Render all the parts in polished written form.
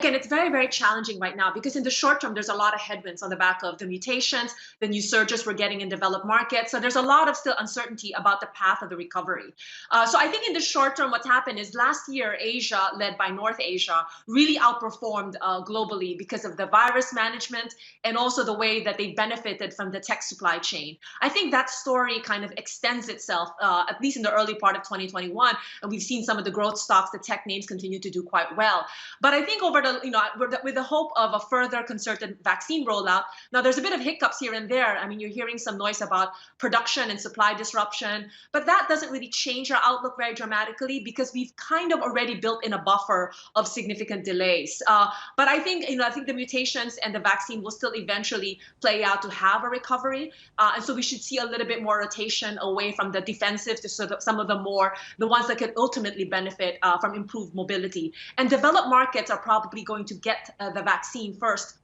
again, it's very, very challenging right now because in the short term, there's a lot of headwinds on the back of the mutations, the new surges we're getting in developed markets. So there's a lot of still uncertainty about the path of the recovery. So I think in the short term, what's happened is last year, Asia, led by North Asia, really outperformed globally because of the virus management and also the way that they benefited from the tech supply chain. I think that story kind of extends itself, at least in the early part of 2021, and we've seen some of the growth stocks, the tech names continue to do quite well. But I think over the, with the hope of a further concerted vaccine rollout, now there's a bit of hiccups here and there. I mean, you're hearing some noise about production and supply disruption, but that doesn't really change our outlook very dramatically because we've kind of already built in a buffer of significant delays. But I think, I think the mutations and the vaccine will still eventually play out to have a recovery. And so we should see a little bit more rotation away from the defensive to sort of some of the ones that could ultimately benefit from improved mobility. And developed markets are probably going to get the vaccine first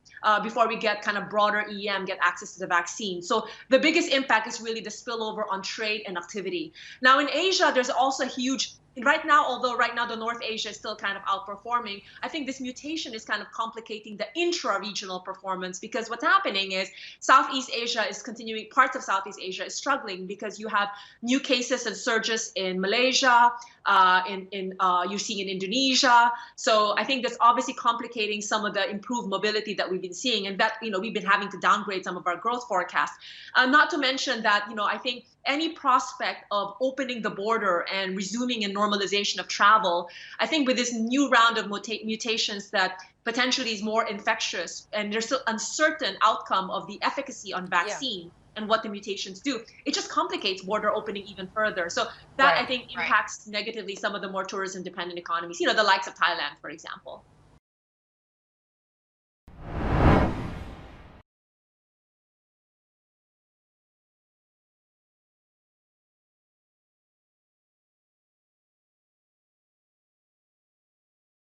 before we get kind of broader EM get access to the vaccine. So the biggest impact is really the spillover on trade and activity. Now in Asia, there's also a huge right now, although right now the North Asia is still kind of outperforming, I think this mutation is kind of complicating the intra-regional performance because what's happening is Southeast Asia is continuing, parts of Southeast Asia is struggling because you have new cases and surges in Malaysia, you're seeing in Indonesia. So I think that's obviously complicating some of the improved mobility that we've been seeing and that, we've been having to downgrade some of our growth forecasts. Not to mention that, I think any prospect of opening the border and resuming a normalization of travel, I think with this new round of mutations that potentially is more infectious and there's still uncertain outcome of the efficacy on vaccine and what the mutations do, it just complicates border opening even further. So that I think impacts negatively some of the more tourism dependent economies, the likes of Thailand, for example.